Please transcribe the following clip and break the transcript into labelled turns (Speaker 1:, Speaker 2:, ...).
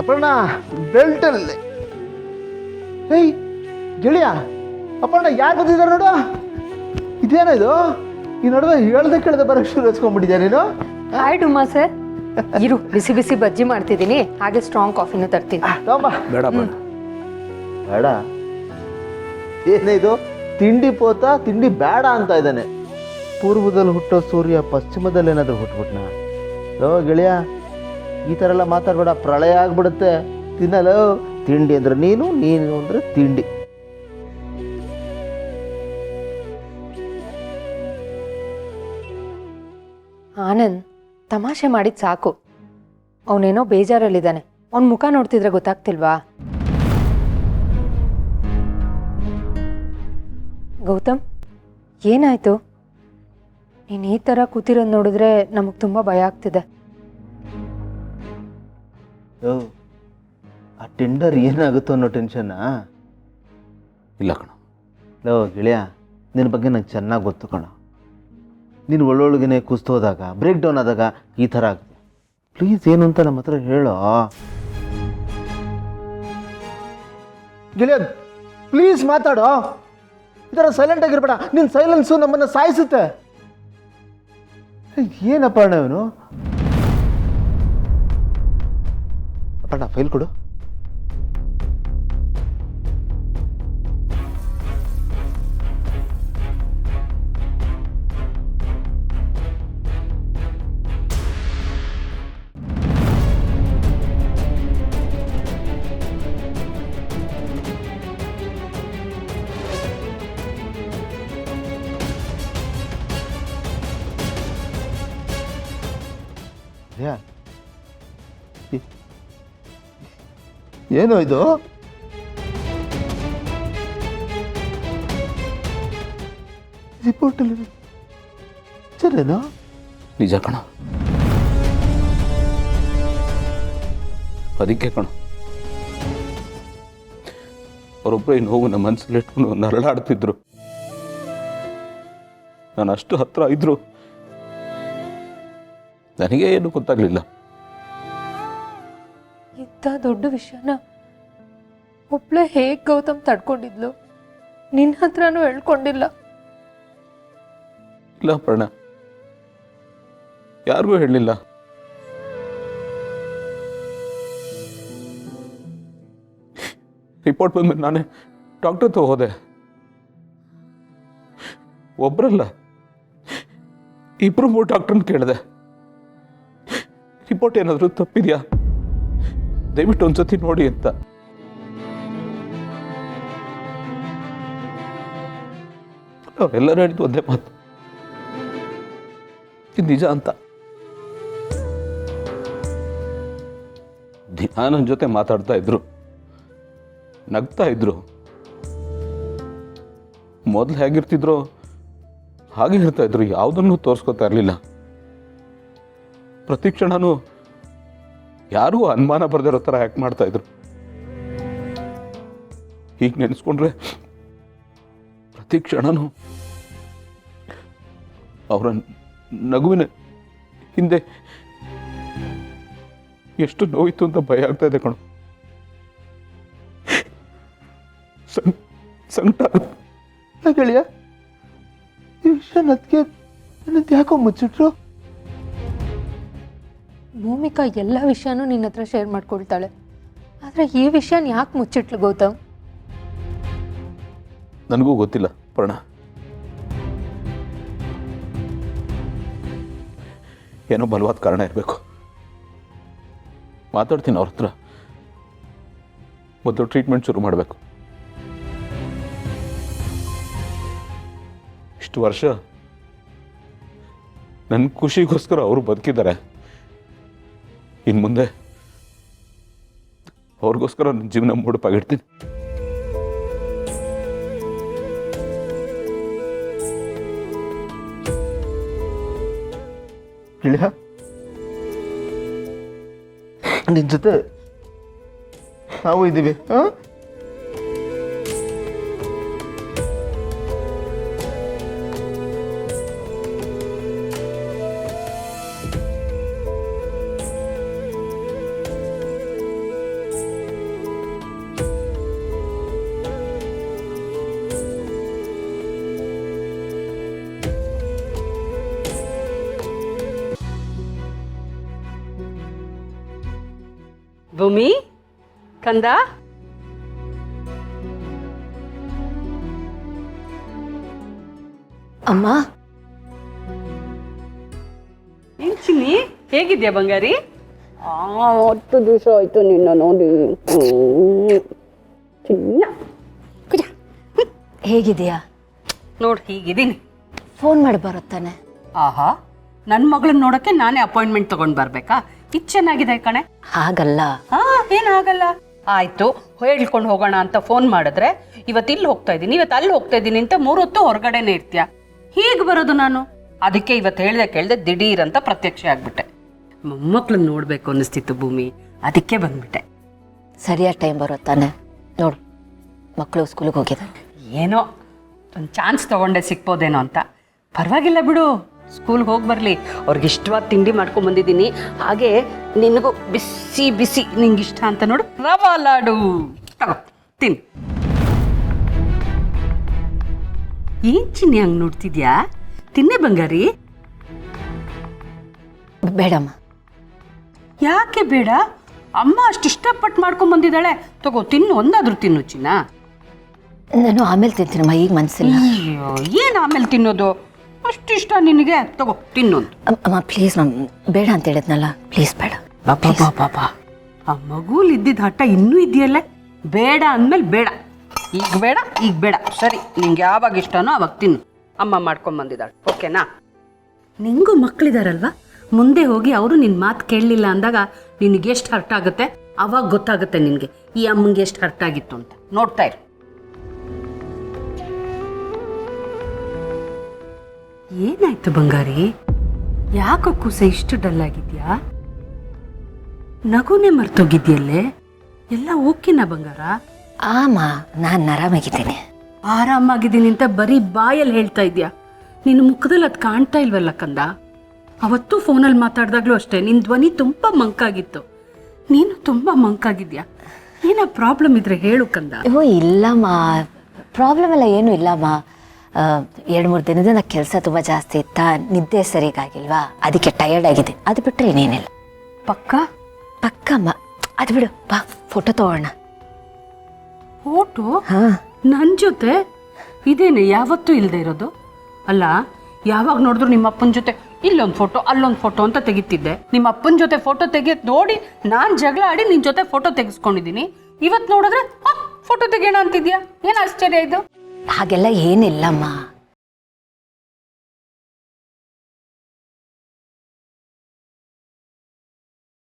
Speaker 1: ಅಪ್ಪಣ್ಣ ಬೆಲ್ಟಲ್ಲಿ ಏಯ್ ಗೆಳೆಯ ಅಪ್ಪಣ್ಣ ಯಾರು ಬಂದಿದ್ದಾರೆ ನೋಡು. ಇದೇನೋ ಇದು ಈ ನಡುವೆ ಹೇಳ್ದೆ ಕೇಳ್ದೆ ಬರೋಕ್ಕೆ ಶುರು ಹಚ್ಕೊಂಡ್ಬಿಟ್ಟಿದ್ಯಾ ನೀನು.
Speaker 2: ಹಾಯ್ ಡುಮಾ ಸರ್. ಇರು ಬಿಸಿ ಬಿಸಿ ಬಜ್ಜಿ ಮಾಡ್ತಿದ್ದೀನಿ, ಹಾಗೆ ಸ್ಟ್ರಾಂಗ್ ಕಾಫಿನೂ ತರ್ತೀನಿ.
Speaker 1: ತಗೊಂಬ.
Speaker 3: ಬೇಡ
Speaker 1: ಬೇಡ ಏನಿದು ತಿಂಡಿ ಪೋತ ತಿಂಡಿ ಬೇಡ ಅಂತ ಇದ್ದಾನೆ. ಪೂರ್ವದಲ್ಲಿ ಹುಟ್ಟೋ ಸೂರ್ಯ ಪಶ್ಚಿಮದಲ್ಲಿ ಏನಾದರೂ ಹುಟ್ಬಿಟ್ನ? ಲೋ ಗೆಳೆಯ ಈ ಥರ ಎಲ್ಲ ಮಾತಾಡ್ಬೇಡ, ಪ್ರಳಯ ಆಗ್ಬಿಡುತ್ತೆ. ತಿನ್ನಲು ತಿಂಡಿ ಅಂದ್ರೆ ನೀನು, ನೀನು ಅಂದ್ರೆ ತಿಂಡಿ.
Speaker 2: ಆನಂದ್ ತಮಾಷೆ ಮಾಡಿದ್ ಸಾಕು. ಅವನೇನೋ ಬೇಜಾರಲ್ಲಿದ್ದಾನೆ. ಅವನ ಮುಖ ನೋಡ್ತಿದ್ರೆ ಗೊತ್ತಾಗ್ತಿಲ್ವಾ? ಗೌತಮ್ ಏನಾಯ್ತು? ನೀನು ಈ ಥರ ಕೂತಿರೋದು ನೋಡಿದ್ರೆ ನಮಗೆ ತುಂಬ ಭಯ ಆಗ್ತಿದೆ.
Speaker 1: ಆ ಟೆಂಡರ್ ಏನಾಗುತ್ತೋ ಅನ್ನೋ ಟೆನ್ಷನ್ನಾ?
Speaker 3: ಇಲ್ಲ ಕಣ.
Speaker 1: ಲೋ ಗೆಳೆಯ ನಿನ್ನ ಬಗ್ಗೆ ನಂಗೆ ಚೆನ್ನಾಗಿ ಗೊತ್ತು ಕಣ. ನೀನು ಒಳ್ಳೊಳಗನೆ ಕುಸ್ತೋದಾಗ ಬ್ರೇಕ್ ಡೌನ್ ಆದಾಗ ಈ ಥರ ಆಗುತ್ತೆ. ಪ್ಲೀಸ್ ಏನು ಅಂತ ನಮ್ಮ ಹತ್ರ ಹೇಳೋ ಗೆಳೆಯ, ಪ್ಲೀಸ್ ಮಾತಾಡೋ. ಈ ಥರ ಸೈಲೆಂಟ್ ಆಗಿರ್ಬೇಡ. ನಿನ್ನ ಸೈಲೆನ್ಸು ನಮ್ಮನ್ನು ಸಾಯಿಸುತ್ತೆ. ಏನಪ್ಪ ಅಣ್ಣ ಇವನು? ಅಪ್ಪಣ್ಣ ಫೈಲ್ ಕೊಡು. ಏನು ಇದು? ರಿಪೋರ್ಟಲ್ಲಿ ಸರಿನಾ?
Speaker 3: ನಿಜ ಕಣ. ಅದಕ್ಕೆ ಕಣ ಅವರೊಬ್ಬರೇ ನೋವು ನಮ್ಮ ಮನಸ್ಸಲ್ಲಿ ಇಟ್ಕೊಂಡು ನರಳಾಡ್ತಿದ್ರು. ನಾನು ಅಷ್ಟು ಹತ್ರ ಇದ್ರು ನನಗೆ ಏನು ಗೊತ್ತಾಗ್ಲಿಲ್ಲ.
Speaker 2: ಇಂಥ ದೊಡ್ಡ ವಿಷಯನ ಒಬ್ಳೆ ಹೇಗೆ ಗೌತಮ್ ತಡ್ಕೊಂಡಿದ್ಲು? ನಿನ್ನ ಹತ್ರನೂ ಹೇಳ್ಕೊಂಡಿಲ್ಲ.
Speaker 3: ಇಲ್ಲ ಪರ್ಣ, ಯಾರಿಗೂ ಹೇಳಲಿಲ್ಲ. ರಿಪೋರ್ಟ್ ಬಂದ್ಮೇಲೆ ನಾನೇ ಡಾಕ್ಟರ್ ಹತ್ರ ಹೋದೆ. ಒಬ್ಬರಲ್ಲ, 2-3 ಡಾಕ್ಟರ್ನ ಕೇಳಿದೆ. ರಿಪೋರ್ಟ್ ಏನಾದರೂ ತಪ್ಪಿದೆಯಾ, ದಯವಿಟ್ಟು ಒಂದ್ಸತಿ ನೋಡಿ ಅಂತ. ಅವರೆಲ್ಲರೂ ಹೇಳಿದ್ದು ಒಂದೇ ಮಾತು, ಇದು ನಿಜ ಅಂತ. ದಿನ ನನ್ನ ಜೊತೆ ಮಾತಾಡ್ತಾ ಇದ್ರು, ನಗ್ತಾ ಇದ್ರು. ಮೊದಲು ಹೇಗಿರ್ತಿದ್ರು ಹಾಗೆ ಇರ್ತಾ ಇದ್ರು. ಯಾವುದನ್ನು ತೋರಿಸ್ಕೊತಾ ಇರಲಿಲ್ಲ. ಪ್ರತಿ ಕ್ಷಣನೂ ಯಾರಿಗೂ ಅನುಮಾನ ಬರ್ದಿರೋ ಥರ ಹ್ಯಾಕ್ ಮಾಡ್ತಾ ಇದ್ರು. ಹೀಗೆ ನೆನೆಸ್ಕೊಂಡ್ರೆ ಪ್ರತಿ ಕ್ಷಣನೂ ಅವರ ನಗುವಿನ ಹಿಂದೆ ಎಷ್ಟು ನೋವಿತ್ತು ಅಂತ ಭಯ ಆಗ್ತಾ ಇದೆ ಕಣು. ಸಂಕಟ
Speaker 1: ಗೆಳೆಯ, ಈ ವಿಷಯ ನನ್ನದು ಯಾಕೋ ಮುಚ್ಚಿಟ್ರು?
Speaker 2: ಭೂಮಿಕಾ ಎಲ್ಲ ವಿಷಯನೂ ನಿನ್ನ ಹತ್ರ ಶೇರ್ ಮಾಡ್ಕೊಳ್ತಾಳೆ, ಆದರೆ ಈ ವಿಷಯನ ಯಾಕೆ ಮುಚ್ಚಿಟ್ಲು ಗೌತಮ್?
Speaker 3: ನನಗೂ ಗೊತ್ತಿಲ್ಲ ಪರ್ಣ. ಏನೋ ಬಲವಾದ ಕಾರಣ ಇರಬೇಕು. ಮಾತಾಡ್ತೀನಿ ಅವ್ರ ಹತ್ರ. ಮೊದಲು ಟ್ರೀಟ್ಮೆಂಟ್ ಶುರು ಮಾಡಬೇಕು. ಇಷ್ಟು ವರ್ಷ ನನ್ನ ಖುಷಿಗೋಸ್ಕರ ಅವರು ಬದುಕಿದ್ದಾರೆ. ಇನ್ನು ಮುಂದೆ ಅವ್ರಿಗೋಸ್ಕರ ನನ್ನ ಜೀವನ ಮುಡುಪಾಗಿಡ್ತೀನಿ.
Speaker 1: ಗೆಳೆಯ, ನಿನ್ನ ಜೊತೆ ನಾವು ಇದ್ದೀವಿ.
Speaker 4: ಭೂಮಿ ಕಂದ
Speaker 2: ಅಮ್ಮ
Speaker 4: ಏನ್ ಚಿನ್ನಿ ಹೇಗಿದ್ಯಾ ಬಂಗಾರಿ? 10 ದಿವಸ ಆಯ್ತು ನಿನ್ನ ನೋಡಿ. ಚಿನ್ನ
Speaker 2: ಹೇಗಿದೆಯಾ?
Speaker 4: ನೋಡ್ ಹೀಗಿದ್ದೀನಿ.
Speaker 2: ಫೋನ್ ಮಾಡಿ ಬರುತ್ತಾನೆ.
Speaker 4: ಆಹಾ, ನನ್ನ ಮಗಳನ್ನ ನೋಡಕ್ಕೆ ನಾನೇ ಅಪಾಯಿಂಟ್ಮೆಂಟ್ ತಗೊಂಡ್ ಬರ್ಬೇಕಾ? ಇದು ಚೆನ್ನಾಗಿದೆ ಕಣೆ.
Speaker 2: ಹಾಗಲ್ಲ.
Speaker 4: ಹಾ, ಏನಾಗಲ್ಲ. ಆಯ್ತು, ಹೇಳ್ಕೊಂಡು ಹೋಗೋಣ ಅಂತ ಫೋನ್ ಮಾಡಿದ್ರೆ ಇವತ್ತು ಇಲ್ಲಿ ಹೋಗ್ತಾ ಇದ್ದೀನಿ, ಇವತ್ತು ಅಲ್ಲಿ ಹೋಗ್ತಾ ಇದ್ದೀನಿ ಅಂತ 3 ಹೊತ್ತು ಹೊರಗಡೆನೆ ಇರ್ತೀಯ. ಹೀಗೆ ಬರೋದು ನಾನು. ಅದಕ್ಕೆ ಇವತ್ತು ಹೇಳ್ದೆ ಕೇಳ್ದೆ ದಿಢೀರ್ ಅಂತ ಪ್ರತ್ಯಕ್ಷ ಆಗ್ಬಿಟ್ಟೆ. ಮೊಮ್ಮಕ್ಳನ್ನ ನೋಡ್ಬೇಕು ಅನ್ನಿಸ್ತಿತ್ತು ಭೂಮಿ, ಅದಕ್ಕೆ ಬಂದ್ಬಿಟ್ಟೆ.
Speaker 2: ಸರಿಯಾದ ಟೈಮ್ ಬರುತ್ತಾನೆ. ನೋಡು, ಮಕ್ಕಳು ಸ್ಕೂಲಿಗೆ ಹೋಗಿದ್ದಾರೆ.
Speaker 4: ಏನೋ ಒಂದು ಚಾನ್ಸ್ ತಗೊಂಡೆ ಸಿಕ್ಬೋದೇನೋ ಅಂತ. ಪರವಾಗಿಲ್ಲ ಬಿಡು, ಸ್ಕೂಲ್ಗೆ ಹೋಗಿ ಬರಲಿ. ಅವ್ರಿಗೆ ಇಷ್ಟವಾದ ತಿಂಡಿ ಮಾಡ್ಕೊಂಡು ಬಂದಿದ್ದೀನಿ. ಹಾಗೆ ನಿನಗೂ ಬಿಸಿ ಬಿಸಿ ನಿಂಗೆ ಇಷ್ಟ ಅಂತ ನೋಡು ರವಾ ಲಾಡು ತಗೋ ತಿನ್. ಏನ್ ಚಿನ್ನಿ ಹಂಗೆ ನೋಡ್ತಿದ್ಯಾ? ತಿನ್ನೆ ಬಂಗಾರಿ.
Speaker 2: ಬೇಡಮ್ಮ.
Speaker 4: ಯಾಕೆ ಬೇಡ? ಅಮ್ಮ ಅಷ್ಟು ಇಷ್ಟಪಟ್ಟು ಮಾಡ್ಕೊಂಡು ಬಂದಿದ್ದಾಳೆ. ತಗೋ ತಿನ್ನು, ಒಂದಾದ್ರೂ ತಿನ್ನು ಚಿನ್ನ.
Speaker 2: ನಾನು ಆಮೇಲೆ ತಿಂತೀನಮ್ಮ, ಈಗ ಮನಸ್ಸಿಲ್ಲ.
Speaker 4: ಅಯ್ಯೋ, ಏನು ಆಮೇಲೆ ತಿನ್ನೋದು? ಅಷ್ಟು ಇಷ್ಟ ನಿನಗೆ, ತಗೋ ತಿನ್ನು.
Speaker 2: ಅಮ್ಮ ಪ್ಲೀಸ್, ಬೇಡ ಅಂತ ಹೇಳಿದ್ನಲ್ಲ, ಪ್ಲೀಸ್ ಬೇಡ.
Speaker 4: ಪಾಪಾ ಆ ಮಗುಲ್ ಇದ್ದಿದ್ದ ಹಠ ಇನ್ನೂ ಇದೆಯಲ್ಲ. ಬೇಡ ಅಂದಮೇಲೆ ಬೇಡ, ಈಗ ಬೇಡ ಈಗ ಬೇಡ. ಸರಿ, ನಿಂಗೆ ಯಾವಾಗ ಇಷ್ಟನೋ ಅವಾಗ ತಿನ್ನು. ಅಮ್ಮ ಮಾಡ್ಕೊಂಡು ಬಂದಿದ್ದಾಳೆ, ಓಕೆನಾ? ನಿಂಗೂ ಮಕ್ಕಳಿದಾರಲ್ವಾ, ಮುಂದೆ ಹೋಗಿ ಅವರು ನಿನ್ನ ಮಾತು ಕೇಳಲಿಲ್ಲ ಅಂದಾಗ ನಿನಗೆ ಎಷ್ಟು ಹರ್ಟ್ ಆಗುತ್ತೆ, ಅವಾಗ ಗೊತ್ತಾಗುತ್ತೆ ನಿನಗೆ ಈ ಅಮ್ಮಂಗೆ ಎಷ್ಟು ಹರ್ಟ್ ಆಗಿತ್ತು ಅಂತ. ನೋಡ್ತಾ ಇರು. ಏನಾಯ್ತು ಬಂಗಾರಿ? ಯಾಕೋ ಕೂಸ ಇಷ್ಟು ಡಲ್ ಆಗಿದ್ಯಾ? ನಗುನೇ ಮರ್ತೋಗಿದ್ಯಲ್ಲೇ? ಎಲ್ಲ ಓಕೆನಾ ಬಂಗಾರ?
Speaker 2: ಆಮ, ನಾನು ಆರಾಮಾಗಿದ್ದೀನಿ.
Speaker 4: ಆರಾಮಾಗಿದ್ದೀನಿ ಅಂತ ಬರೀ ಬಾಯಲ್ಲಿ ಹೇಳ್ತಾ ಇದ್ಯಾ. ನಿನ್ನ ಮುಖದಲ್ಲಿ ಅದು ಕಾಣ್ತಾ ಇಲ್ವಲ್ಲ ಕಂದ. ಅವತ್ತು ಫೋನಲ್ಲಿ ಮಾತಾಡಿದಾಗ್ಲೂ ಅಷ್ಟೇ ನಿನ್ನ ಧ್ವನಿ ತುಂಬ ಮಂಕಾಗಿತ್ತು. ನೀನು ತುಂಬ ಮಂಕಾಗಿದ್ಯಾ. ಏನೋ ಪ್ರಾಬ್ಲಮ್ ಇದ್ರೆ ಹೇಳು ಕಂದ.
Speaker 2: ಓ ಇಲ್ಲಮ್ಮ, ಪ್ರಾಬ್ಲಮ್ ಎಲ್ಲ ಏನೂ ಇಲ್ಲಮ್ಮ. 2-3 ದಿನದಿಂದ ಕೆಲಸ ತುಂಬ ಜಾಸ್ತಿ ಇತ್ತಾ, ನಿದ್ದೆ ಸರಿಗಾಗಿಲ್ವಾ, ಅದಕ್ಕೆ ಟಯರ್ಡ್ ಆಗಿದೆ. ಅದು ಬಿಟ್ಟರೆ ಏನೇನಿಲ್ಲ. ಪಕ್ಕಮ್ಮ. ಅದು ಬಿಡು, ಬಾ ಫೋಟೋ ತಗೋಣ.
Speaker 4: ಫೋಟೋ?
Speaker 2: ಹಾಂ,
Speaker 4: ನನ್ನ ಜೊತೆ? ಇದೇನೆ ಯಾವತ್ತೂ ಇಲ್ಲದೆ ಇರೋದು. ಅಲ್ಲ, ಯಾವಾಗ ನೋಡಿದ್ರು ನಿಮ್ಮ ಅಪ್ಪನ ಜೊತೆ ಇಲ್ಲೊಂದು ಫೋಟೋ ಅಲ್ಲೊಂದು ಫೋಟೋ ಅಂತ ತೆಗಿತಿದ್ದೆ. ನಿಮ್ಮ ಅಪ್ಪನ ಜೊತೆ ಫೋಟೋ ತೆಗಿಯೋದು ನೋಡಿ ನಾನು ಜಗಳ ಆಡಿ ನಿನ್ನ ಜೊತೆ ಫೋಟೋ ತೆಗೆಸ್ಕೊಂಡಿದ್ದೀನಿ. ಇವತ್ತು ನೋಡಿದ್ರೆ ಫೋಟೋ ತೆಗಿಯೋಣ ಅಂತಿದ್ಯಾ. ಏನು ಆಶ್ಚರ್ಯ ಇದು?
Speaker 2: ಹಾಗೆಲ್ಲ ಏನಿಲ್ಲಮ್ಮ.